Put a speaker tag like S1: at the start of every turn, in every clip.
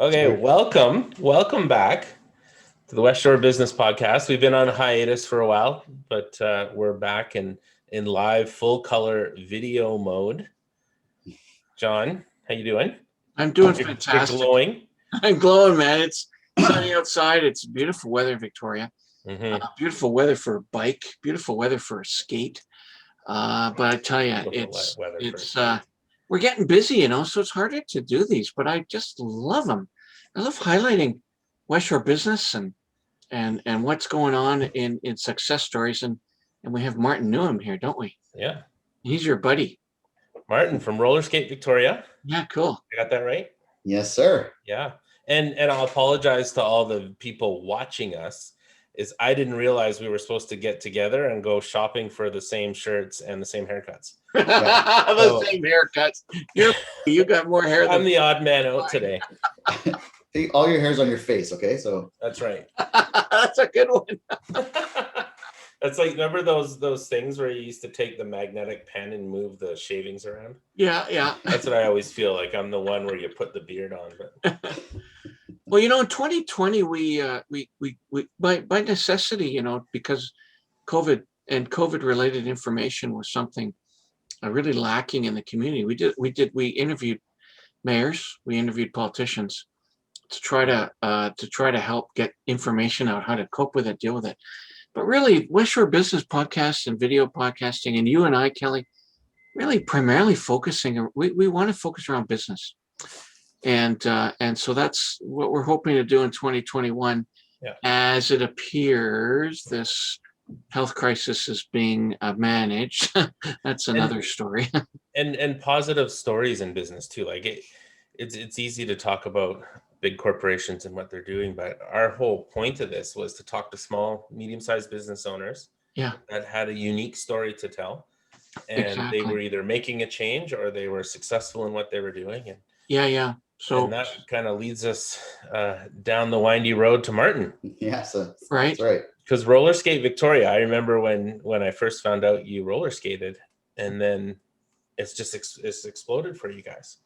S1: Okay, welcome back to the West Shore Business Podcast. We've been on hiatus for a while, but we're back in live full color video mode. John, how you doing?
S2: I'm doing
S1: You're
S2: fantastic.
S1: glowing.
S2: I'm glowing, man. It's sunny outside. It's beautiful weather, Victoria.
S1: Mm-hmm.
S2: Beautiful weather for a bike. Beautiful weather for a skate. But I tell you, we're getting busy, so it's harder to do these. But I just love them. I love highlighting West Shore business and what's going on in success stories. And we have Martin Newham here, don't we?
S1: Yeah.
S2: He's your buddy.
S1: Martin from Roller Skate Victoria.
S2: Yeah, cool.
S1: I got that right?
S3: Yes, sir.
S1: Yeah. And I'll apologize to all the people watching us. I didn't realize we were supposed to get together and go shopping for the same shirts and the same haircuts.
S2: Same haircuts. You got more hair than
S1: I'm the odd man out today.
S3: All your hair's on your face, okay? So
S1: that's right.
S2: That's a good one.
S1: That's like, remember those things where you used to take the magnetic pen and move the shavings around?
S2: Yeah.
S1: That's what I always feel like. I'm the one where you put the beard on. But
S2: well, in 2020, we by necessity, because COVID and COVID related information was something really lacking in the community. We interviewed mayors, we interviewed politicians to try to help get information out, how to cope with it, deal with it. But really, West Shore Business Podcasts and video podcasting, and you and I, Kelly, really primarily focusing. We want to focus around business. And so that's what we're hoping to do in 2021.
S1: Yeah. As
S2: it appears, this health crisis is being managed. That's another story.
S1: and positive stories in business too. Like it's easy to talk about big corporations and what they're doing, but our whole point of this was to talk to small, medium-sized business owners.
S2: Yeah.
S1: That had a unique story to tell, and
S2: exactly.
S1: They were either making a change or they were successful in what they were doing. And
S2: So
S1: that kind of leads us down the windy road to Martin.
S3: Yeah, so
S2: right.
S3: That's right.
S1: Because Roller Skate Victoria, I remember when I first found out you roller skated, and then it's exploded for you guys.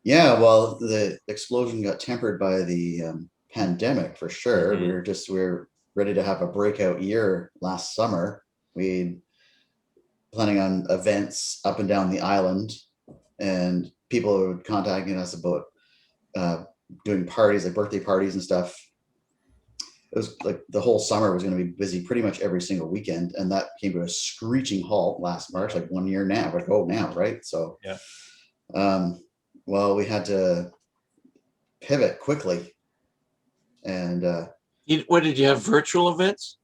S3: Yeah, well, the explosion got tempered by the pandemic for sure.
S1: Mm-hmm.
S3: We were ready to have a breakout year last summer. We planning on events up and down the island, and people were contacting us about doing parties, like birthday parties and stuff. It was like the whole summer was going to be busy pretty much every single weekend. And that came to a screeching halt last March, like 1 year now, like, oh, now, right? So,
S1: yeah.
S3: Well, we had to pivot quickly. And
S2: what did you have, virtual events?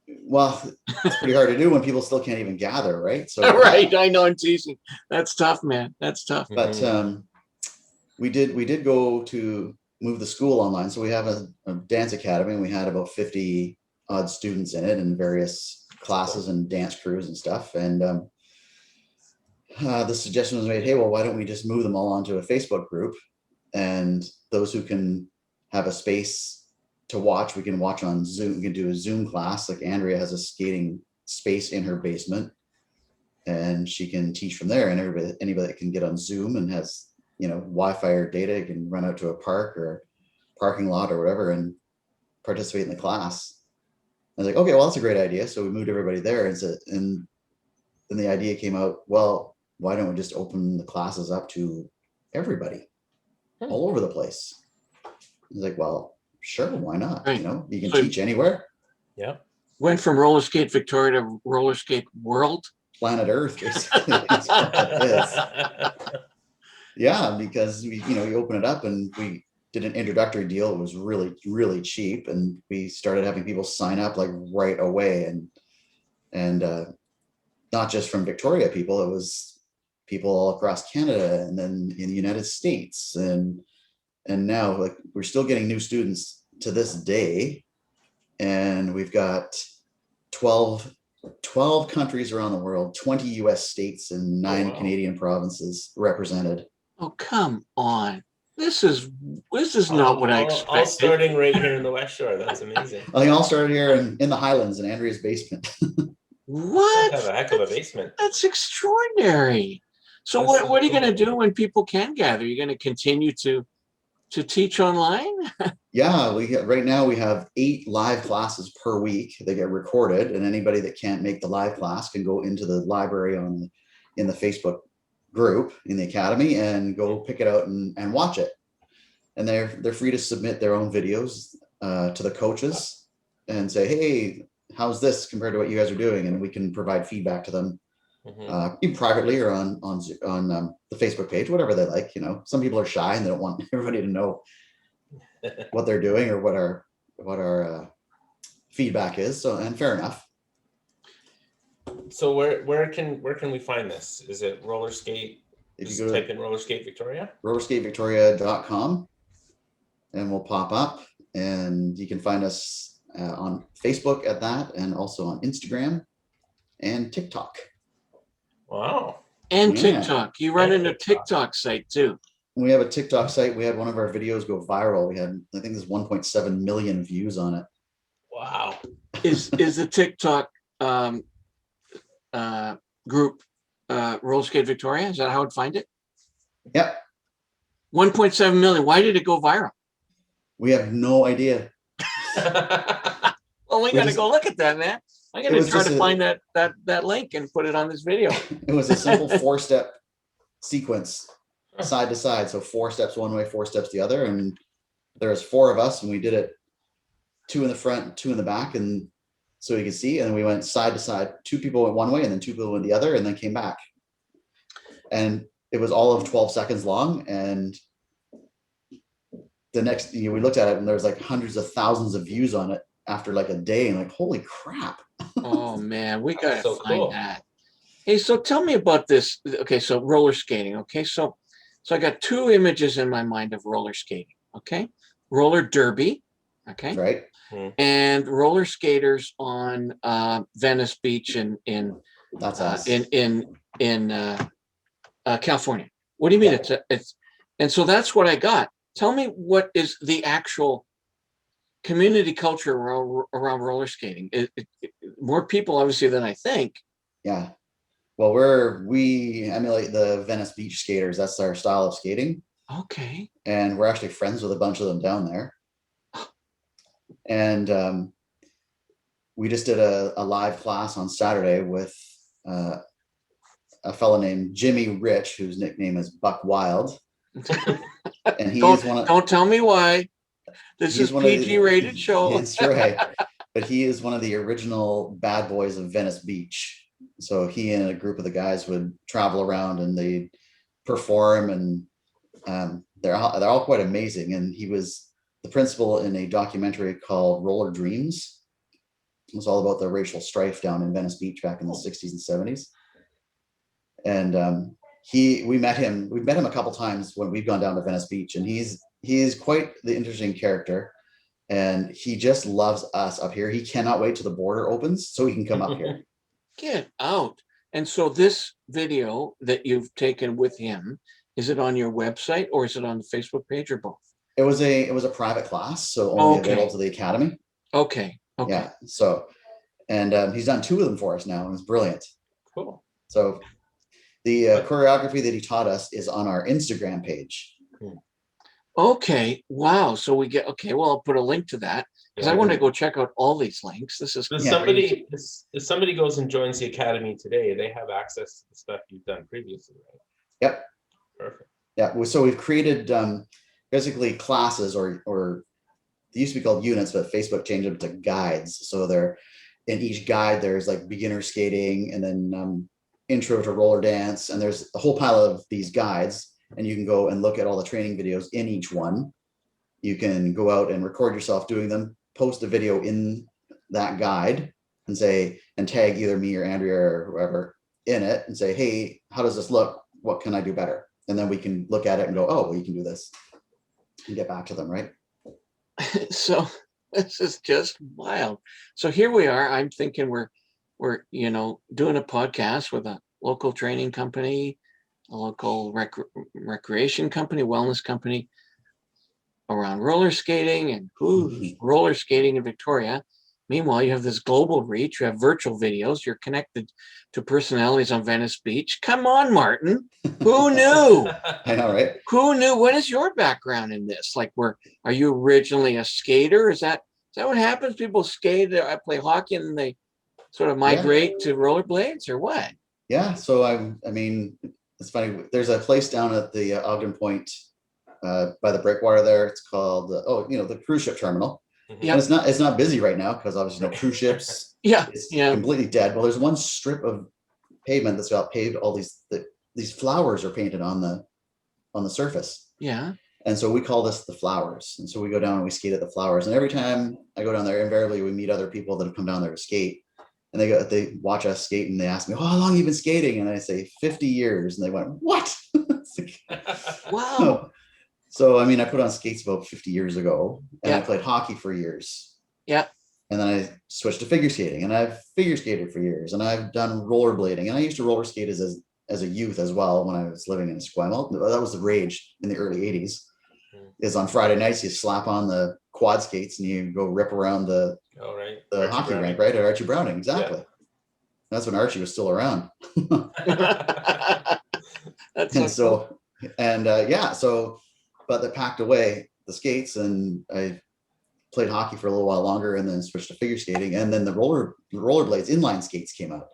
S3: Well, it's pretty hard to do when people still can't even gather, right? So
S2: right, I know, I'm teasing. That's tough, man. That's tough.
S3: But we did go to move the school online. So we have a dance academy, and we had about 50 odd students in it in various classes and dance crews and stuff. And the suggestion was made, hey, well, why don't we just move them all onto a Facebook group, and those who can have a space to watch, we can watch on Zoom. We can do a Zoom class. Like Andrea has a skating space in her basement, and she can teach from there. And anybody that can get on Zoom and has, Wi-Fi or data can run out to a park or parking lot or whatever and participate in the class. I was like, okay, well, that's a great idea. So we moved everybody there, and then the idea came out, well, why don't we just open the classes up to everybody all over the place? I was like, well, sure, why not?
S2: Right.
S3: You can teach anywhere.
S1: Yeah.
S2: Went from Roller Skate Victoria to Roller Skate World.
S3: Planet Earth, basically. That's what it is. Yeah, because we open it up, and we did an introductory deal. It was really, really cheap, and we started having people sign up like right away, and not just from Victoria people. It was people all across Canada, and then in the United States, and now, like, we're still getting new students to this day, and we've got 12 countries around the world, 20 US states, and 9 Canadian provinces represented.
S2: Oh, come on. This is not what I expected.
S1: All starting right here in the West Shore. That's amazing.
S3: I think all started here in the Highlands in Andrea's basement.
S2: What?
S1: That's a heck of a basement.
S2: That's extraordinary. So what are you going to do when people can gather? You're going to continue to to teach online?
S3: Yeah, right now we have 8 live classes per week. They get recorded, and anybody that can't make the live class can go into the library in the Facebook group in the academy and go pick it out and watch it. And they're free to submit their own videos to the coaches and say, hey, how's this compared to what you guys are doing? And we can provide feedback to them even privately or on the Facebook page, whatever they like. You know, some people are shy and they don't want everybody to know what they're doing or what our feedback is. So, and fair enough.
S1: So where can we find this? Is it roller skate?
S3: If
S1: Just
S3: you go
S1: type
S3: to
S1: in roller skate Victoria.
S3: rollerskatevictoria.com and we'll pop up, and you can find us on Facebook at that, and also on Instagram and TikTok.
S1: Wow.
S2: And
S3: Yeah.
S2: TikTok. You run
S1: And
S2: into TikTok site too.
S3: We have a TikTok site. We had one of our videos go viral. We had, I think there's 1.7 million views on it.
S1: Wow.
S2: Is the TikTok group Roller Skate Victoria? Is that how I'd find it?
S3: Yep.
S2: 1.7 million. Why did it go viral?
S3: We have no idea.
S2: Well, we got to go look at that, man. I'm going to try to find that link and put it on this video.
S3: It was a simple 4-step sequence, side to side. So 4 steps one way, 4 steps the other. And there's 4 of us, and we did it 2 in the front, 2 in the back. And so you can see, and we went side to side. 2 people went one way and then 2 people went the other, and then came back. And it was all of 12 seconds long. And the next, we looked at it, and there was like hundreds of thousands of views on it after like a day, and like, holy crap.
S2: Oh man, we got to
S1: so
S2: find
S1: cool.
S2: that. Hey, so tell me about this. Okay, so roller skating. Okay, so I got 2 images in my mind of roller skating. Okay, roller derby. Okay,
S3: Right.
S2: and roller skaters on Venice Beach in
S3: That's us.
S2: in California. What do you mean? It's and so that's what I got. Tell me, what is the actual community culture around roller skating? More people obviously than I think.
S3: Yeah. Well, we emulate the Venice Beach skaters. That's our style of skating.
S2: Okay.
S3: And we're actually friends with a bunch of them down there. And we just did a live class on Saturday with a fellow named Jimmy Rich, whose nickname is Buck Wild. And
S2: don't tell me why. This is PG rated show.
S3: That's right. But he is one of the original bad boys of Venice Beach. So he and a group of the guys would travel around and they perform, and they're all quite amazing. And he was the principal in a documentary called Roller Dreams. It was all about the racial strife down in Venice Beach back in the 60s and 70s. And we met him a couple times when we've gone down to Venice Beach, and he's quite the interesting character, and he just loves us up here. He cannot wait till the border opens so he can come up here.
S2: Get out. And so this video that you've taken with him, is it on your website or is it on the Facebook page, or both?
S3: It was a private class, so only available to the academy.
S2: Okay.
S3: Yeah. So, and he's done 2 of them for us now, and it's brilliant.
S1: Cool.
S3: So the choreography that he taught us is on our Instagram page.
S2: Okay. Wow. So we get, okay, well, I'll put a link to that because I want to go check out all these links. This is
S1: if somebody goes and joins the academy today, they have access to the stuff you've done previously, right?
S3: Yep.
S1: Perfect.
S3: Yeah. So we've created basically classes, or they used to be called units, but Facebook changed them to guides. So they're in each guide, there's like beginner skating, and then intro to roller dance, and there's a whole pile of these guides, and you can go and look at all the training videos in each one. You can go out and record yourself doing them, post a video in that guide, and tag either me or Andrea or whoever in it, and say, hey, how does this look? What can I do better? And then we can look at it and go, oh, well, you can do this, and get back to them, right?
S2: So this is just wild. So here we are. I'm thinking we're doing a podcast with a local training company, a local recreation company, wellness company around roller skating, and who's roller skating in Victoria. Meanwhile, you have this global reach. You have virtual videos. You're connected to personalities on Venice Beach. Come on, Martin. Who knew?
S3: I know, right?
S2: Who knew? What is your background in this? Like, are you originally a skater? Is that what happens? People skate, I play hockey, and then they sort of migrate to rollerblades, or what?
S3: Yeah. So I mean, it's funny. There's a place down at the Ogden Point by the breakwater there. It's called the cruise ship terminal.
S2: Yeah.
S3: And it's not busy right now because obviously no cruise ships. It's completely dead. Well, there's one strip of pavement that's got paved. All these flowers are painted on the surface.
S2: Yeah.
S3: And so we call this the flowers. And so we go down and we skate at the flowers. And every time I go down there, invariably we meet other people that have come down there to skate. And they watch us skate and they ask me, "Oh, how long have you been skating?" And I say 50 years. And they went, "What?"
S2: Wow.
S3: So, I mean, I put on skates about 50 years ago, and
S2: Yeah.
S3: I played hockey for years.
S2: Yeah.
S3: And then I switched to figure skating, and I've figure skated for years, and I've done rollerblading. And I used to roller skate as a youth as well when I was living in Esquimalt. That was the rage in the early 80s. Is on Friday nights, you slap on the quad skates and you go rip around the hockey rink, right? At Archie Browning, exactly. Yeah. That's when Archie was still around. But they packed away the skates, and I played hockey for a little while longer, and then switched to figure skating. And then the rollerblades inline skates came out,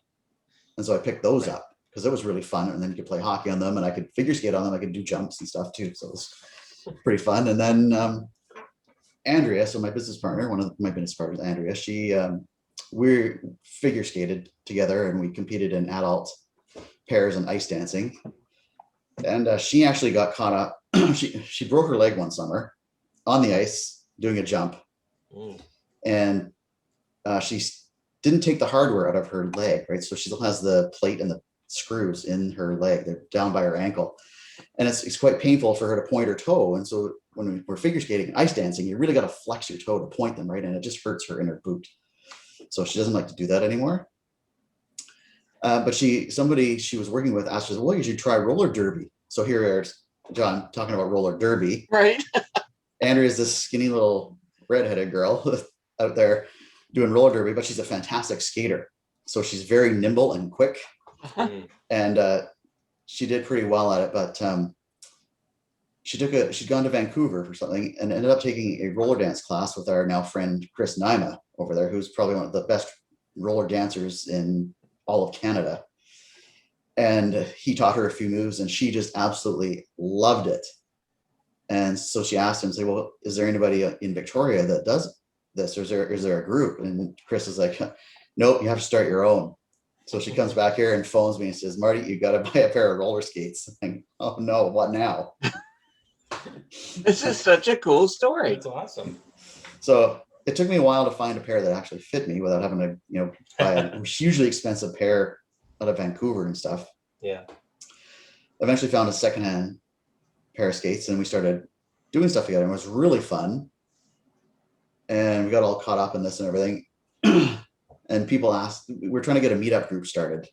S3: and so I picked those up because it was really fun. And then you could play hockey on them, and I could figure skate on them. I could do jumps and stuff too, so it was pretty fun. And then Andrea, so my business partner, one of my business partners, Andrea, we figure skated together, and we competed in adult pairs and ice dancing. And she actually got caught up. She broke her leg one summer on the ice doing a jump. And she didn't take the hardware out of her leg, right? So she still has the plate and the screws in her leg. They're down by her ankle. And it's quite painful for her to point her toe. And so when we're figure skating and ice dancing, you really got to flex your toe to point them, right? And it just hurts her in her boot. So she doesn't like to do that anymore. But somebody she was working with asked her, "Well, you should try roller derby." So here's John talking about roller derby.
S2: Right.
S3: Andrea's this skinny little redheaded girl out there doing roller derby, but she's a fantastic skater. So she's very nimble and quick. And she did pretty well at it, but she'd gone to Vancouver for something and ended up taking a roller dance class with our now friend Chris Nima over there, who's probably one of the best roller dancers in all of Canada. And he taught her a few moves, and she just absolutely loved it. And so she asked him, say, "Well, is there anybody in Victoria that does this, or is there a group?" And Chris is like, "Nope, you have to start your own." So she comes back here and phones me and says, "Marty, you got to buy a pair of roller skates." I'm like, "Oh no, what now?"
S2: This is such a cool story.
S1: That's awesome.
S3: So it took me a while to find a pair that actually fit me without having to, buy a hugely expensive pair out of Vancouver and stuff.
S1: Yeah.
S3: Eventually found a secondhand pair of skates, and we started doing stuff together. And it was really fun. And we got all caught up in this and everything. And people asked, we're trying to get a meetup group started.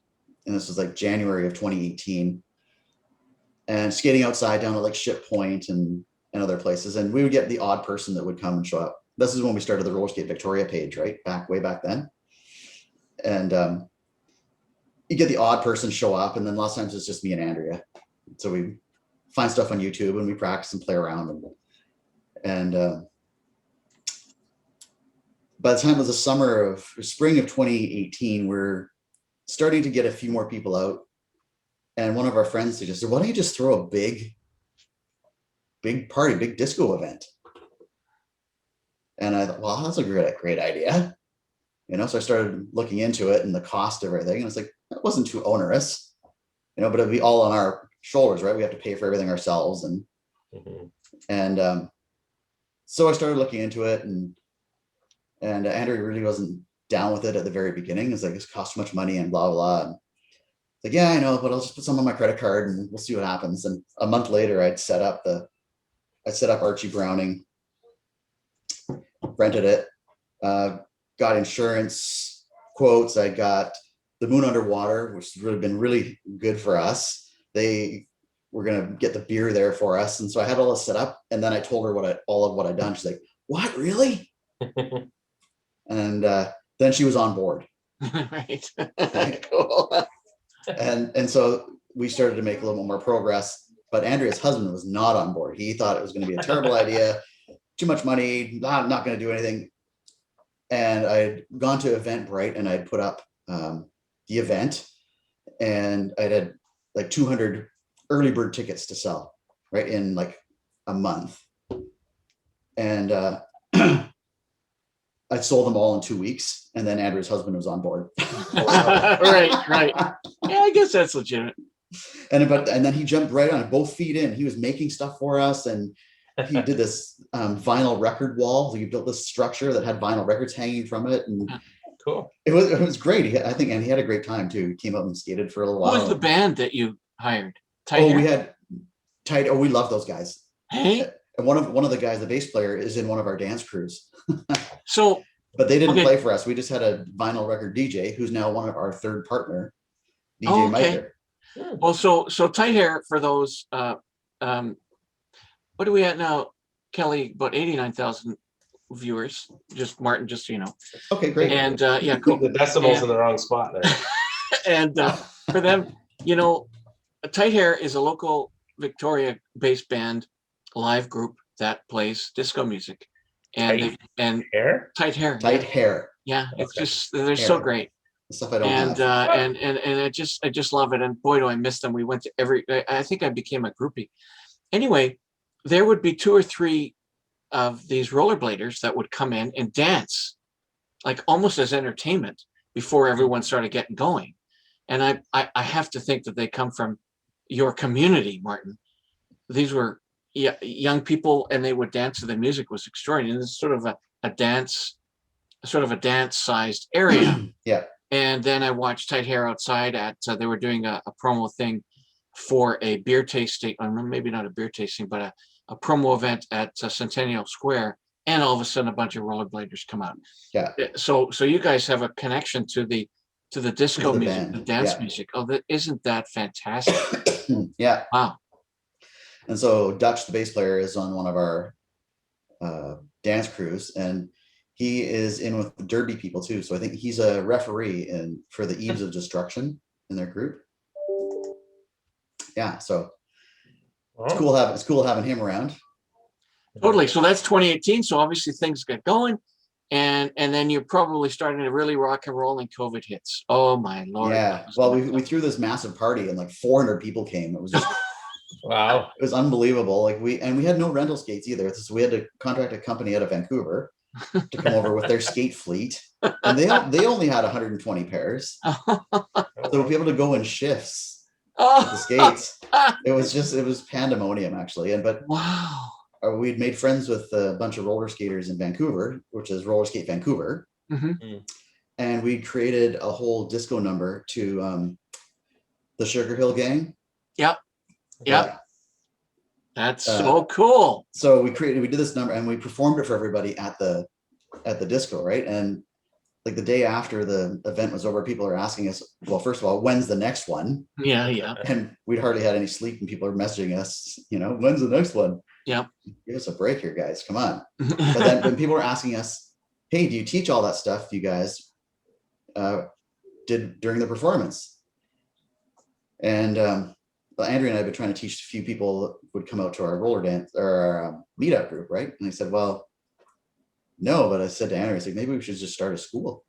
S3: And this was like January of 2018. And skating outside down at like Ship Point and other places. And we would get the odd person that would come and show up. This is when we started the Roller Skate Victoria page, right? Way back then. And you get the odd person show up, and then lots of times it's just me and Andrea. So we find stuff on YouTube and we practice and play around. And by the time it was the spring of 2018, we're starting to get a few more people out. And one of our friends suggested, "Why don't you just throw a big party, big disco event?" And I thought, well, that's a great idea. So I started looking into it and the cost of everything. And it's like, that wasn't too onerous, but it'd be all on our shoulders, right? We have to pay for everything ourselves. And so I started looking into it, and Andrew really wasn't down with it at the very beginning. It's like, this costs too much money and blah, blah. And like, yeah, I know, but I'll just put some on my credit card and we'll see what happens. And a month later, I'd set up Archie Browning, rented it, got insurance quotes. I got the Moon Underwater, which has really been really good for us. They were going to get the beer there for us. And so I had all this set up, and then I told her all of what I'd done. She's like, "What, really?" And then she was on board.
S2: Right. Cool.
S3: And so we started to make a little more progress, but Andrea's husband was not on board. He thought it was going to be a terrible idea, too much money, not going to do anything. And I'd gone to Eventbrite and I'd put up the event, and I'd had like 200 early bird tickets to sell, right, in like a month. And I sold them all in 2 weeks, and then Andrew's husband was on board.
S2: Right. Yeah, I guess that's legitimate.
S3: And then he jumped right on it, both feet in. He was making stuff for us, and he did this vinyl record wall. So he built this structure that had vinyl records hanging from it, and
S1: Cool.
S3: it was great. I think, and he had a great time too. He came out and skated for a little while.
S2: What was the band that you hired?
S3: We had Tight. Oh, we love those guys.
S2: Hey,
S3: And one of the guys, the bass player, is in one of our dance crews.
S2: so
S3: But they didn't
S2: Okay.
S3: play for us. We just had a vinyl record DJ who's now one of our third partner, DJ
S2: Oh, okay.
S3: Meicher.
S2: well, so Tight Hair for those. What are we at now, Kelly? About 89,000 viewers. Just Martin, just so you know.
S3: Okay, great.
S2: And yeah, cool.
S1: The decimals
S2: Yeah.
S1: in the wrong spot there.
S2: And for them, Tight Hair is a local Victoria-based band, live group that plays disco music, and
S1: Hair?
S2: Tight Hair.
S3: Tight hair.
S2: Yeah, it's
S1: Okay.
S2: just they're so
S3: Hair.
S2: great,
S3: The stuff I don't
S2: and
S3: have.
S2: and I just love it. And boy, do I miss them. We went to I think I became a groupie. Anyway, there would be 2 or 3 of these rollerbladers that would come in and dance, like almost as entertainment before everyone started getting going. And I have to think that they come from your community, Martin. These were young people, and they would dance, and the music was extraordinary. And it's sort of a dance-sized area.
S3: Yeah.
S2: And then I watched Tight Hair outside at they were doing a promo thing for a beer tasting, or maybe not a beer tasting, but a promo event at Centennial Square. And all of a sudden, a bunch of rollerbladers come out.
S3: Yeah.
S2: So you guys have a connection to the disco
S3: the
S2: music,
S3: band,
S2: the dance
S3: yeah.
S2: music. Oh, isn't that fantastic?
S3: Yeah.
S2: Wow.
S3: And so Dutch, the bass player, is on one of our dance crews, and he is in with the Derby people too. So I think he's a referee for the Eves of Destruction in their group. Yeah, so it's cool having him around.
S2: Totally. So that's 2018. So obviously things get going, and then you're probably starting to really rock and roll, and COVID hits. Oh my Lord.
S3: Yeah. Well, we threw this massive party, and like 400 people came. It was just
S1: Wow.
S3: it was unbelievable. Like we had no rental skates either. So we had to contract a company out of Vancouver to come over with their skate fleet, and they only had 120 pairs. So to be able to go in shifts with the skates, it was pandemonium actually. But
S2: Wow.
S3: we'd made friends with a bunch of roller skaters in Vancouver, which is Roller Skate Vancouver.
S2: Mm-hmm.
S3: And we created a whole disco number to the Sugar Hill Gang.
S2: Yep.
S3: Yeah.
S2: That's so cool.
S3: So we did this number, and we performed it for everybody at the disco, right? And like the day after the event was over, people are asking us, well, first of all, when's the next one?
S2: Yeah.
S3: And we'd hardly had any sleep, and people are messaging us, when's the next one?
S2: Yep.
S3: Give us a break here, guys. Come on. But then when people are asking us, hey, do you teach all that stuff you guys did during the performance? And Andrea and I have been trying to teach a few people that would come out to our roller dance or our meetup group, right? And I said, well, no, but I said to Andrea, I said, maybe we should just start a school.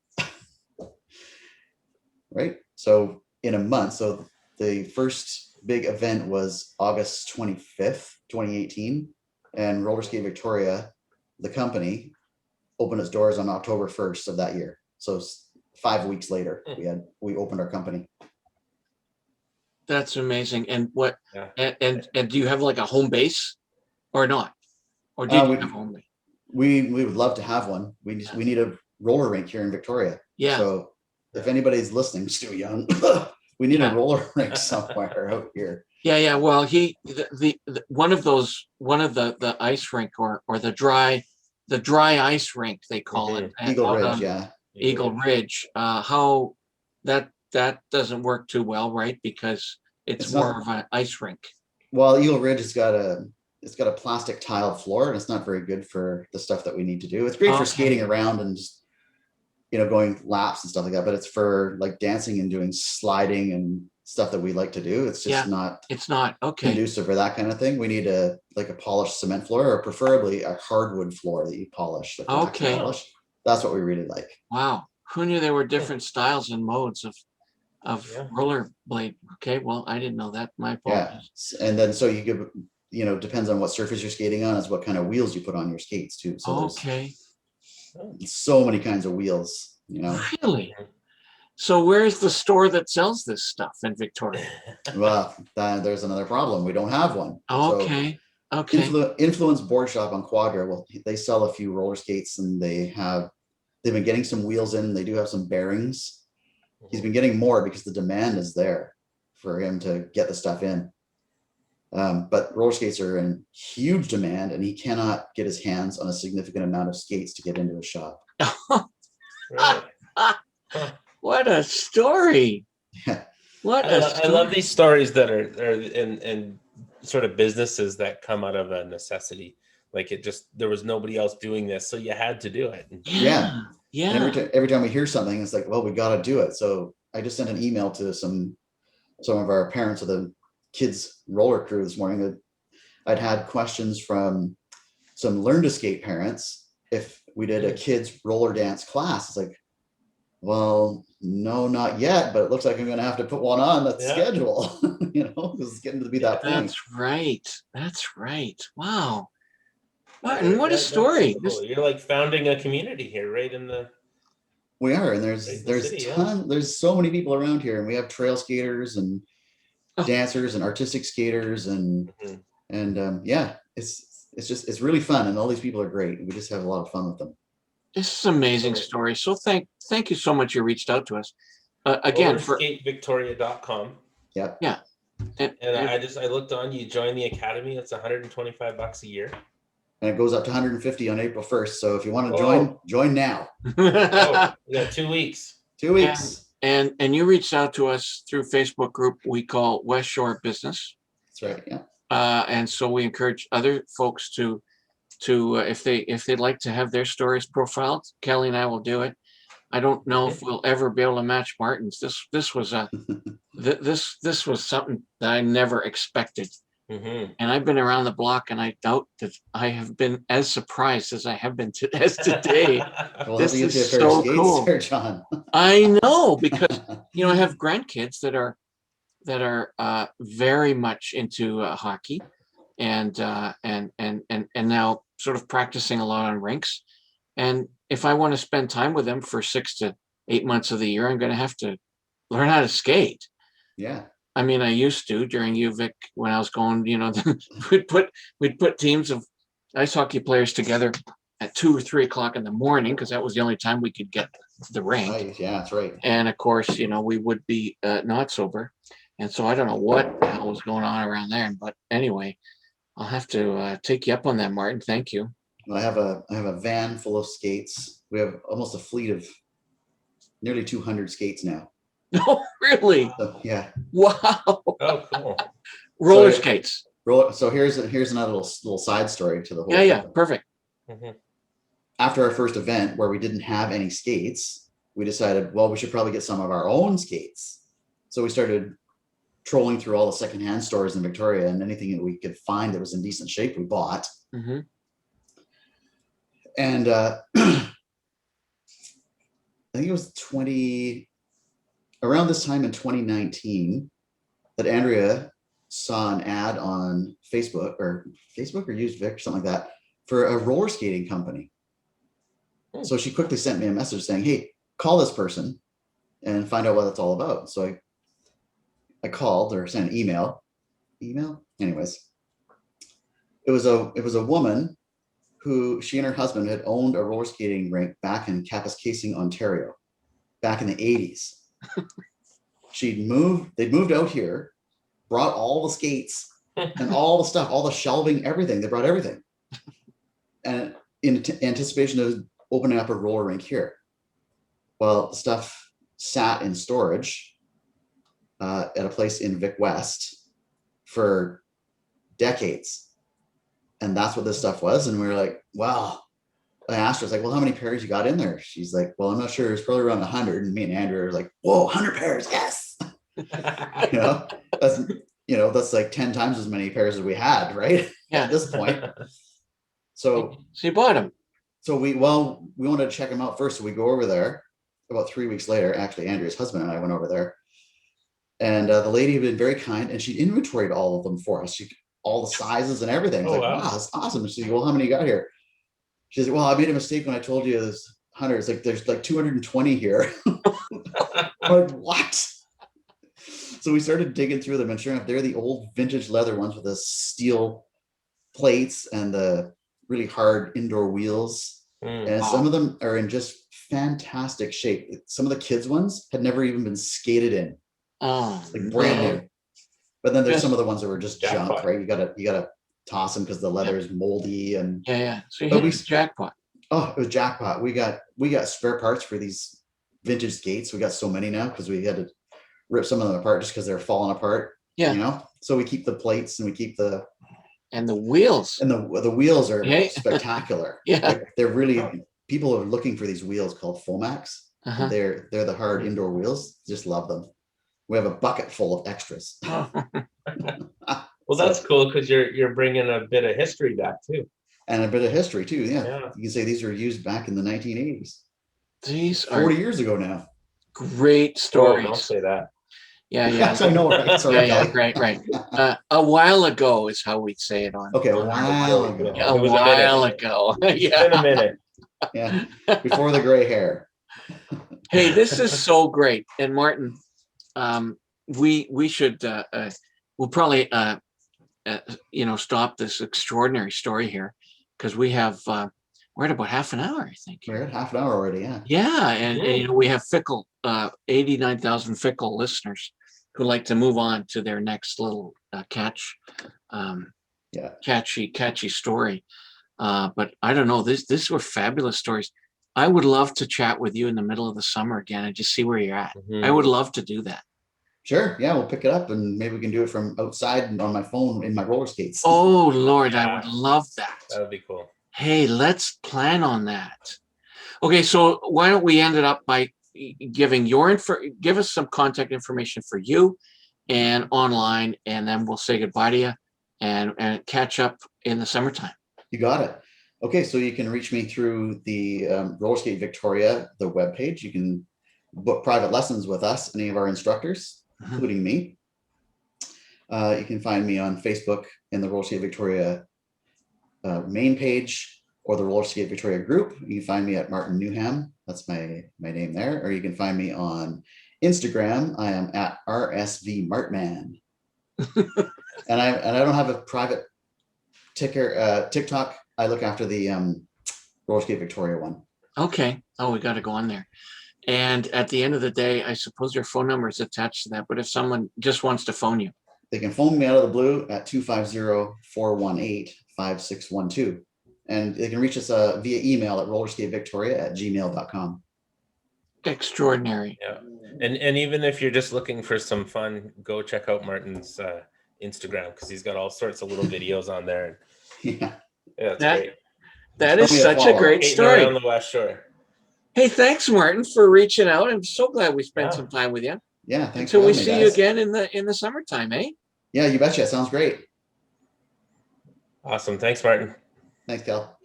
S3: Right? So in a month, so the first big event was August 25th, 2018. And Roller Skate Victoria, the company, opened its doors on October 1st of that year. So 5 weeks later, we opened our company.
S2: That's amazing. And what?
S1: Yeah.
S2: And do you have like a home base, or not? Or did you have home base?
S3: We would love to have one. We need a roller rink here in Victoria.
S2: Yeah.
S3: So if anybody's listening, still young, we need a roller rink somewhere out here.
S2: Yeah. Well, one of the ice rink or the dry ice rink, they call it.
S3: Eagle Ridge,
S2: Eagle Ridge. How that doesn't work too well, right? Because it's more of an ice rink.
S3: Well, Eagle Ridge has got a plastic tile floor, and it's not very good for the stuff that we need to do. It's great for skating around and just going laps and stuff like that, but it's for like dancing and doing sliding and stuff that we like to do. It's just not
S2: It's not. Okay.
S3: conducive for that kind of thing. We need a polished cement floor, or preferably a hardwood floor that you polish, like
S2: Okay.
S3: polish. That's what we really like.
S2: Wow. Who knew there were different styles and modes of rollerblade? Okay. Well, I didn't know that. My apologies.
S3: Yeah. And then so you give, depends on what surface you're skating on, is what kind of wheels you put on your skates too. So
S2: Okay.
S3: there's so many kinds of wheels,
S2: Really? So where's the store that sells this stuff in Victoria?
S3: Well, there's another problem. We don't have one.
S2: Okay.
S3: So Influence Board Shop on Quadra, well, they sell a few roller skates, and they've been getting some wheels in. They do have some bearings. He's been getting more because the demand is there for him to get the stuff in. But roller skates are in huge demand, and he cannot get his hands on a significant amount of skates to get into his shop.
S1: Really?
S2: What a story.
S3: Yeah.
S1: I love these stories that are in sort of businesses that come out of a necessity. Like there was nobody else doing this, so you had to do it.
S3: Yeah. And every time we hear something, it's like, well, we got to do it. So I just sent an email to some of our parents of the kids roller crew this morning that I'd had questions from some learn to skate parents if we did a kids roller dance class. It's like, well, no, not yet, but it looks like I'm going to have to put one on that schedule, because it's getting to be that point.
S2: That's right. Wow. And what a story.
S1: Cool. You're like founding a community here, right in the.
S3: We are, and there's so many people around here, and we have trail skaters and dancers and artistic skaters, and it's really fun, and all these people are great. We just have a lot of fun with them.
S2: This is an amazing story. So thank you so much. You reached out to us again for
S1: skatevictoria.com.
S3: Yeah.
S2: Yeah.
S1: And I looked on, you join the academy. It's $125 a year.
S3: And it goes up to 150 on April 1st. So if you want to join now.
S1: Yeah, 2 weeks.
S3: 2 weeks.
S2: And you reached out to us through Facebook group we call West Shore Business.
S3: That's right. Yeah.
S2: And so we encourage other folks to if they'd like to have their stories profiled, Kelly and I will do it. I don't know if we'll ever be able to match Martin's. This was this was something that I never expected. And I've been around the block, and I doubt that I have been as surprised as I have been as today.
S3: Well,
S2: this is so cool.
S3: There, John.
S2: I know, because I have grandkids that are very much into hockey, and now sort of practicing a lot on rinks. And if I want to spend time with them for 6 to 8 months of the year, I'm going to have to learn how to skate.
S3: Yeah.
S2: I mean, I used to during UVic when I was going, we'd put teams of ice hockey players together at 2 or 3 o'clock in the morning, because that was the only time we could get the rink.
S3: Right. Yeah, that's right.
S2: And of course, we would be not sober. And so I don't know what the hell was going on around there. But anyway, I'll have to take you up on that, Martin. Thank you.
S3: Well, I have a van full of skates. We have almost a fleet of nearly 200 skates now.
S2: No, really?
S3: So, yeah.
S2: Wow.
S1: Oh, cool.
S2: Roller skates.
S3: So here's another little side story to the whole.
S2: Yeah. Perfect.
S3: After our first event, where we didn't have any skates, we decided, well, we should probably get some of our own skates. So we started trolling through all the secondhand stores in Victoria, and anything that we could find that was in decent shape, we bought. And I think it was around this time in 2019 that Andrea saw an ad on Facebook or Used Vic or something like that for a roller skating company. So she quickly sent me a message saying, hey, call this person and find out what it's all about. So I called, or sent an email. Anyways, it was a woman who, she and her husband had owned a roller skating rink back in Kapuskasing, Ontario, back in the 80s. They'd moved out here, brought all the skates and all the stuff, all the shelving, everything. They brought everything. And in anticipation of opening up a roller rink here. Well, the stuff sat in storage at a place in Vic West for decades. And that's what this stuff was. And we were like, wow, I asked her, I was like, well, how many pairs you got in there? She's like, well, I'm not sure. It's probably around 100. And me and Andrew are like, whoa, 100 pairs. Yes. You know, that's, that's like 10 times as many pairs as we had, right?
S2: Yeah.
S3: At this point. So
S2: you bought them.
S3: So we wanted to check them out first. So we go over there about 3 weeks later. Actually, Andrea's husband and I went over there. And the lady had been very kind, and she inventoried all of them for us. All the sizes and everything. I was like, wow, that's awesome. And she's like, well, how many you got here? She said, well, I made a mistake when I told you there's 100. It's like, there's like 220 here. I'm like, what? So we started digging through them, and sure enough, they're the old vintage leather ones with the steel plates and the really hard indoor wheels. And some of them are in just fantastic shape. Some of the kids ones had never even been skated in. Like brand new. But then there's some of the ones that were just junk, right? You gotta toss them because the leather is moldy and
S2: So you hit jackpot.
S3: Oh, it was jackpot. We got spare parts for these vintage skates. We got so many now because we had to rip some of them apart just because they're falling apart. So we keep the plates and we keep the
S2: wheels.
S3: And the wheels are spectacular. Like, they're really, people are looking for these wheels called Fomax. They're the hard indoor wheels. Just love them. We have a bucket full of extras.
S1: Well, that's cool because you're bringing a bit of history back too.
S3: And a bit of history too. Yeah. You can say these were used back in the 1980s.
S2: These
S3: 40 years ago now.
S2: Great stories.
S1: Don't say that.
S2: Yeah.
S3: I know, right? Sorry,
S2: right. A while ago is how we'd say it on.
S3: Okay, a while ago.
S2: A while ago.
S1: It's been a minute.
S3: Yeah, before the gray hair.
S2: Hey, this is so great. And Martin, we should we'll probably stop this extraordinary story here because we have we're at about half an hour, I think.
S3: We're at half an hour already,
S2: and we have fickle 89,000 fickle listeners who like to move on to their next little catchy story. But I don't know, this were fabulous stories. I would love to chat with you in the middle of the summer again and just see where you're at. I would love to do that.
S3: Sure. Yeah, we'll pick it up and maybe we can do it from outside and on my phone in my roller skates.
S2: Oh, Lord, I would love that.
S1: That would be cool.
S2: Hey, let's plan on that. Okay, so why don't we end it up by giving give us some contact information for you and online, and then we'll say goodbye to you and catch up in the summertime.
S3: You got it. Okay, so you can reach me through the Roller Skate Victoria, the webpage. You can book private lessons with us, any of our instructors, including me. You can find me on Facebook in the Roller Skate Victoria main page or the Roller Skate Victoria group. You can find me at Martin Newham. That's my name there. Or you can find me on Instagram. I am at RSV Martman. and I don't have a private TikTok. I look after the Roller Skate Victoria one.
S2: Okay. Oh, we got to go on there. And at the end of the day, I suppose your phone number is attached to that. But if someone just wants to phone you,
S3: they can phone me out of the blue at 250-418-5612. And they can reach us via email at rollerskatevictoria@gmail.com.
S2: Extraordinary.
S1: Yeah. And even if you're just looking for some fun, go check out Martin's Instagram because he's got all sorts of little videos on there.
S3: Yeah.
S1: Yeah, that's great.
S2: That is such a great story.
S1: On the West Shore.
S2: Hey, thanks, Martin, for reaching out. I'm so glad we spent some time with you.
S3: Yeah, thanks.
S2: Until we see you again in the summertime, eh?
S3: Yeah, you betcha. Sounds great.
S1: Awesome. Thanks, Martin.
S3: Thanks, Cal.